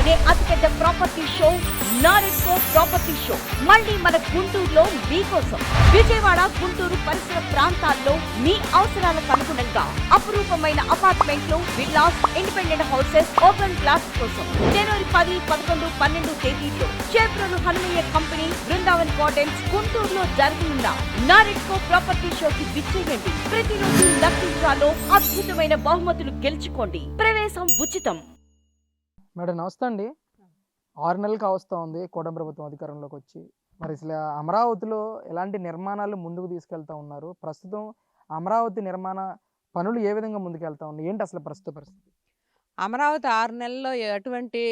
దేశంలోనే అతిపెద్ద property show NAREDCO property show మళ్ళీ మన గుంటూరులో మీకోసం. విజయవాడ, గుంటూరు పరిసర ప్రాంతాల్లో మీ అవసరాలకు అనుగుణంగా అపురూపమైన అపార్ట్మెంట్లు, villas, independent houses, open plots కోసం జనవరి 10, 11, 12 తేదీల్లో చేబ్రోలు హనుమయ్య కంపెనీ బృందావన్ గార్డెన్స్ గుంటూరులో జరగనున్న నారెడ్కో ప్రాపర్టీ షోకి విచ్చేయండి. ప్రతిరోజు లక్కీ డ్రాలో అద్భుతమైన బహుమతులు గెలుచుకోండి. ప్రవేశం ఉచితం. మేడం నమస్తే అండి. 6 నెలలు కావస్తా ఉంది కూటమి ప్రభుత్వం అధికారంలోకి వచ్చి. మరి అసలు అమరావతిలో ఎలాంటి నిర్మాణాలు ముందుకు తీసుకెళ్తా ఉన్నారు? ప్రస్తుతం అమరావతి నిర్మాణ పనులు ఏ విధంగా ముందుకెళ్తా ఉన్నాయి? ఏంటి అసలు ప్రస్తుత పరిస్థితి? అమరావతి 6 నెలల్లో ఎటువంటి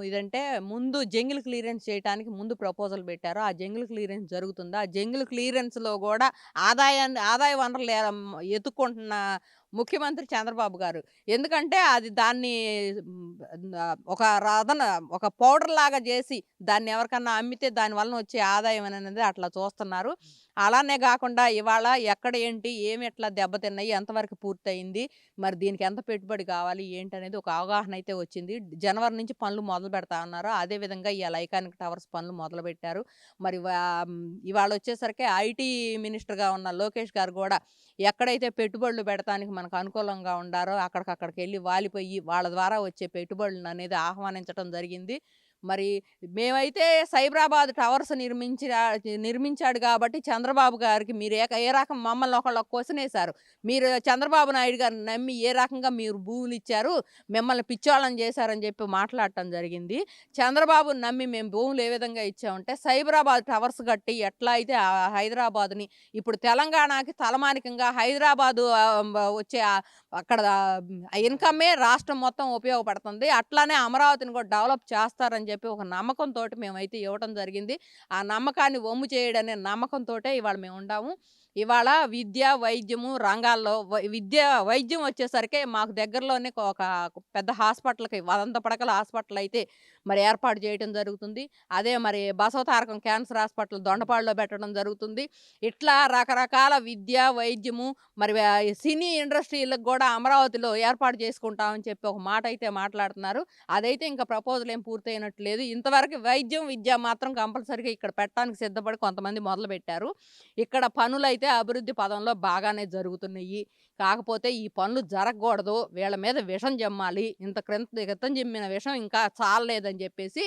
ఇదంటే ముందు జంగిల్ క్లియరెన్స్ చేయడానికి ముందు ప్రపోజల్ పెట్టారు. ఆ జంగిల్ క్లియరెన్స్ జరుగుతుంది. ఆ జంగిల్ క్లియరెన్స్‌లో గూడా ఆదాయ వనరులు ఎతుక్కుంటున్న ముఖ్యమంత్రి చంద్రబాబు గారు. ఎందుకంటే అది దాన్ని ఒక ఒక పౌడర్‌లాగా చేసి దాన్ని ఎవరికన్నా అమ్మితే దాని వలన వచ్చే ఆదాయం అనేది అట్లా చూస్తున్నారు. అలానే గాకుండా ఇవాళ ఎక్కడ ఏంటి, ఏమి ఎట్లా దెబ్బతిన్నాయి, ఎంతవరకు పూర్తయింది, మరి దీనికి ఎంత పెట్టుబడి కావాలి ఏంటనేది ఒక అవగాహన అయితే వచ్చింది. జనవరి నుంచి పనులు మొదలు పెడతా ఉన్నారు. అదేవిధంగా ఇవాళ ఐకానిక్ టవర్స్ పనులు మొదలుపెట్టారు. మరి ఇవాళ వచ్చేసరికి ఐటీ మినిస్టర్‌గా ఉన్న లోకేష్ గారు కూడా ఎక్కడైతే పెట్టుబడులు పెడతానికి మనకు అనుకూలంగా ఉండారో అక్కడికక్కడికి వెళ్ళి వాలిపోయి వాళ్ళ ద్వారా వచ్చే పెట్టుబడులను అనేది ఆహ్వానించడం జరిగింది. మరి మేమైతే సైబరాబాద్ టవర్స్ నిర్మించాడు కాబట్టి చంద్రబాబు గారికి మీరు ఏ రకం మమ్మల్ని ఒకళ్ళు క్వశ్చన్ వేశారు. మీరు చంద్రబాబు నాయుడు గారిని నమ్మి ఏ రకంగా మీరు భూములు ఇచ్చారు, మిమ్మల్ని పిచ్చోళ్ళని చేశారని చెప్పి మాట్లాడటం జరిగింది. చంద్రబాబుని నమ్మి మేము భూములు ఏ విధంగా ఇచ్చామంటే సైబరాబాద్ టవర్స్ కట్టి ఎట్లా అయితే హైదరాబాద్ని ఇప్పుడు తెలంగాణకి తలమానికంగా హైదరాబాదు వచ్చే అక్కడ ఇన్కమే రాష్ట్రం మొత్తం ఉపయోగపడుతుంది. అట్లానే అమరావతిని కూడా డెవలప్ చేస్తారని చెప్పి ఒక నమ్మకంతో మేమైతే ఇవ్వటం జరిగింది. ఆ నమ్మకాన్ని వమ్ము చేయడనే నమ్మకంతో ఇవాళ మేము ఉండాము. ఇవాళ విద్య, వైద్యము రంగాల్లో వైద్యం వచ్చేసరికి మాకు దగ్గరలోనే ఒక పెద్ద హాస్పిటల్కి 100 పడకల హాస్పిటల్ అయితే మరి ఏర్పాటు చేయడం జరుగుతుంది. అదే మరి బసవతారకం క్యాన్సర్ హాస్పిటల్ దొండపాడులో పెట్టడం జరుగుతుంది. ఇట్లా రకరకాల విద్య, వైద్యము మరి సినీ ఇండస్ట్రీలకు కూడా అమరావతిలో ఏర్పాటు చేసుకుంటామని చెప్పి ఒక మాట అయితే మాట్లాడుతున్నారు. అదైతే ఇంకా ప్రపోజల్ ఏం పూర్తయినట్లేదు. ఇంతవరకు వైద్యం, విద్య మాత్రం కంపల్సరీగా ఇక్కడ పెట్టడానికి సిద్ధపడి కొంతమంది మొదలుపెట్టారు. ఇక్కడ పనులైతే అభివృద్ధి పదంలో బాగానే జరుగుతున్నాయి. కాకపోతే ఈ పనులు జరగకూడదు, వీళ్ళ మీద విషం జమ్మాలి, ఇంత క్రితం జమ్మిన విషం ఇంకా చాలలేదని చెప్పేసి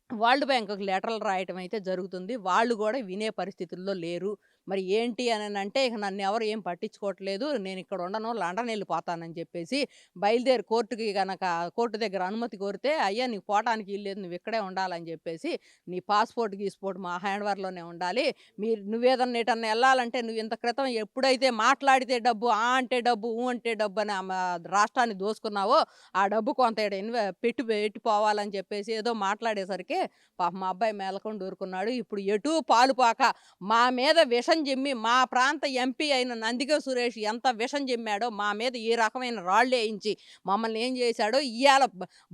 వరల్డ్ బ్యాంకుకి లెటర్లు రాయటం అయితే జరుగుతుంది. వాళ్ళు కూడా వినే పరిస్థితుల్లో లేరు. మరి ఏంటి అని అంటే ఇక నన్ను ఎవరు ఏం పట్టించుకోవట్లేదు, నేను ఇక్కడ ఉండను, లండన్ వెళ్ళిపోతానని చెప్పేసి బయలుదేరి కోర్టు దగ్గర అనుమతి కోరితే అయ్యా నీకు పోవటానికి ఇల్లేదు, నువ్వు ఇక్కడే ఉండాలని చెప్పేసి నీ పాస్పోర్ట్ గీస్పోర్ట్ మా హ్యాండ్వర్లోనే ఉండాలి, నువ్వేదన్నా ఎటన్నా వెళ్ళాలంటే నువ్వు ఇంత క్రితం ఎప్పుడైతే మాట్లాడితే డబ్బు, ఆ అంటే డబ్బు, ఊ అంటే డబ్బు అని రాష్ట్రాన్ని దోసుకున్నావో ఆ డబ్బు కొంత పెట్టిపోవాలని చెప్పేసి ఏదో మాట్లాడేసరికి పాప మా అబ్బాయి మేలకొని ఊరుకున్నాడు. ఇప్పుడు ఎటూ పాలుపాక మా మీద విషం జమ్మి మా ప్రాంత ఎంపీ అయిన నందిగ సురేష్ ఎంత విషం జమ్మాడో, మా మీద ఈ రకమైన రాళ్ళు వేయించి మమ్మల్ని ఏం చేశాడో, ఇవాళ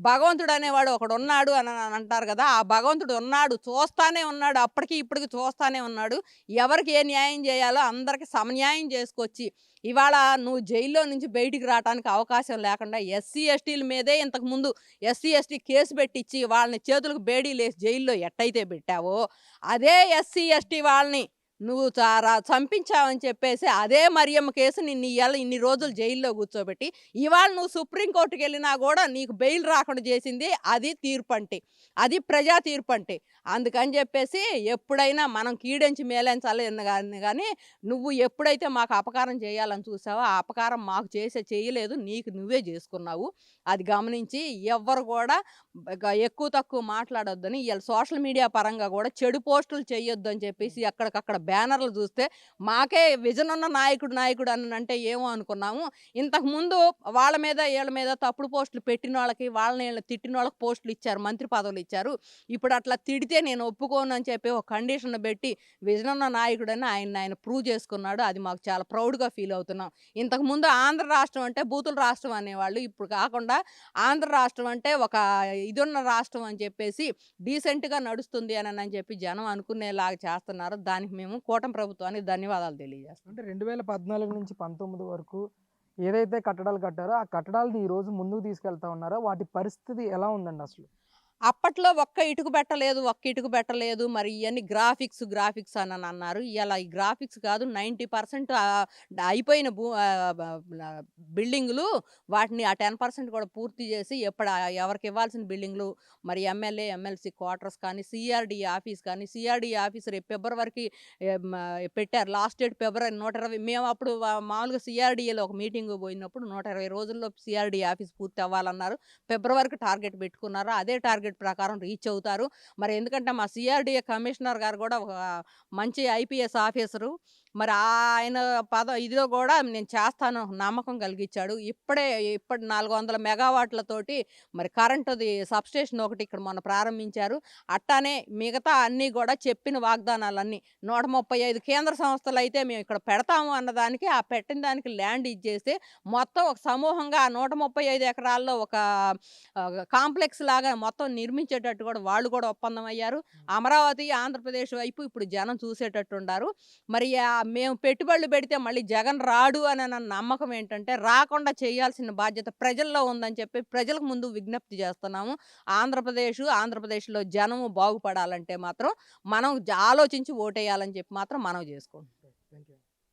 భగవంతుడు అనేవాడు ఒకడు ఉన్నాడు అని అంటారు కదా, ఆ భగవంతుడు ఉన్నాడు, చూస్తానే ఉన్నాడు, అప్పటికి ఇప్పటికి చూస్తానే ఉన్నాడు. ఎవరికి ఏ న్యాయం చేయాలో అందరికి సమన్యాయం చేసుకొచ్చి ఇవాళ నువ్వు జైల్లో నుంచి బయటికి రావడానికి అవకాశం లేకుండా ఎస్సీ ఎస్టీల మీదే ఇంతకుముందు ఎస్సీ ఎస్టీ కేసు పెట్టించి వాళ్ళని చేతులకు బేడీలేసి జైల్లో ఎట్టయితే పెట్టావో అదే ఎస్సీ ఎస్టీ వాళ్ళని నువ్వు చంపించావని చెప్పేసి అదే మరియమ్మ కేసు నిన్ను ఇన్ని రోజులు జైల్లో కూర్చోబెట్టి ఇవాళ నువ్వు సుప్రీంకోర్టుకి వెళ్ళినా కూడా నీకు బెయిల్ రాకుండా చేసింది అది తీర్పు అంటే, అది ప్రజా తీర్పు అంటే. అందుకని చెప్పేసి ఎప్పుడైనా మనం కీడెంచి మేలేంచాలి కానీ నువ్వు ఎప్పుడైతే మాకు అపకారం చేయాలని చూసావో ఆ అపకారం మాకు చేయలేదు, నీకు నువ్వే చేసుకున్నావు. అది గమనించి ఎవ్వరు కూడా ఎక్కువ తక్కువ మాట్లాడొద్దని, ఇవాళ సోషల్ మీడియా పరంగా కూడా చెడు పోస్టులు చేయొద్దు అని చెప్పేసి అక్కడికక్కడ బ్యానర్లు చూస్తే మాకే విజన్ ఉన్న నాయకుడు అని అంటే ఏమో అనుకున్నాము. ఇంతకుముందు వాళ్ళ మీద వీళ్ళ మీద తప్పుడు పోస్టులు పెట్టిన వాళ్ళకి, వాళ్ళని తిట్టిన వాళ్ళకి పోస్టులు ఇచ్చారు, మంత్రి పదవులు ఇచ్చారు. ఇప్పుడు అట్లా తిడితే నేను ఒప్పుకోను అని చెప్పి ఒక కండిషన్ పెట్టి విజన్ ఉన్న నాయకుడని ఆయన ప్రూవ్ చేసుకున్నాడు. అది మాకు చాలా ప్రౌడ్గా ఫీల్ అవుతున్నాం. ఇంతకుముందు ఆంధ్ర రాష్ట్రం అంటే బూతుల రాష్ట్రం అనేవాళ్ళు, ఇప్పుడు కాకుండా ఆంధ్ర రాష్ట్రం అంటే ఒక ఇదున్న రాష్ట్రం అని చెప్పేసి డీసెంట్గా నడుస్తుంది అని చెప్పి జనం అనుకునేలాగా చేస్తున్నారు. దానికి మేము కూటమి ప్రభుత్వానికి ధన్యవాదాలు తెలియజేస్తాం. అంటే 2014 నుంచి 19 వరకు ఏదైతే కట్టడాలు కట్టారో ఆ కట్టడాలను ఈ రోజు ముందుకు తీసుకెళ్తా ఉన్నారో వాటి పరిస్థితి ఎలా ఉందండి అసలు? అప్పట్లో ఒక్క ఇటుక పెట్టలేదు, ఒక్క ఇటుక పెట్టలేదు. మరి ఇయన్నీ గ్రాఫిక్స్ అనని అన్నారు. ఇయాల ఈ గ్రాఫిక్స్ కాదు 90% అయిపోయిన బిల్డింగులు వాటిని ఆ 10% కూడా పూర్తి చేసి ఎవరికి ఇవ్వాల్సిన బిల్డింగులు మరి ఎమ్మెల్యే, ఎమ్మెల్సీ క్వార్టర్స్ కానీ, సీఆర్‌డీ ఆఫీస్ కానీ, సీఆర్‌డీ ఆఫీస్ రేపు ఫిబ్రవరికి పెట్టారు. లాస్ట్ డేట్ ఫిబ్రవరి 120. మేము అప్పుడు మామూలుగా సీఆర్‌డీఏలో ఒక మీటింగ్‌కి పోయినప్పుడు 120 రోజుల్లో సీఆర్‌డీ ఆఫీస్ పూర్తి అవ్వాలన్నారు. ఫిబ్రవరికి టార్గెట్ పెట్టుకున్నారు. అదే టార్గెట్ ప్రకారం రీచ్ అవుతారు. మరి ఎందుకంటే మా సీఆర్‌డీఏ కమిషనర్ గారు కూడా ఒక మంచి ఐపీఎస్ ఆఫీసరు. మరి ఆయన ఇదిలో కూడా నేను చేస్తాను నమ్మకం కలిగించాడు. ఇప్పటి 400 మెగావాట్లతోటి మరి కరెంటుది సబ్‌స్టేషన్ ఒకటి ఇక్కడ మొన్న ప్రారంభించారు. అట్టానే మిగతా అన్నీ కూడా చెప్పిన వాగ్దానాలన్నీ 135 కేంద్ర సంస్థలైతే మేము ఇక్కడ పెడతాము అన్నదానికి, ఆ పెట్టిన దానికి ల్యాండ్ ఇచ్చేస్తే మొత్తం ఒక సమూహంగా ఆ 135 ఎకరాల్లో ఒక కాంప్లెక్స్ లాగా మొత్తం నిర్మించేటట్టు కూడా వాళ్ళు కూడా ఒప్పందం అయ్యారు. అమరావతి, ఆంధ్రప్రదేశ్ వైపు ఇప్పుడు జనం చూసేటట్టుండారు. మరి మేము పెట్టుబడులు పెడితే మళ్ళీ జగన్ రాడు అని నమ్మకం ఏంటంటే, రాకుండా చేయాల్సిన బాధ్యత ప్రజల్లో ఉందని చెప్పి ప్రజలకు ముందు విజ్ఞప్తి చేస్తున్నాము. ఆంధ్రప్రదేశ్‌లో జనము బాగుపడాలంటే మాత్రం మనం ఆలోచించి ఓటేయాలని చెప్పి మాత్రం మనవి చేసుకుంటున్నాం.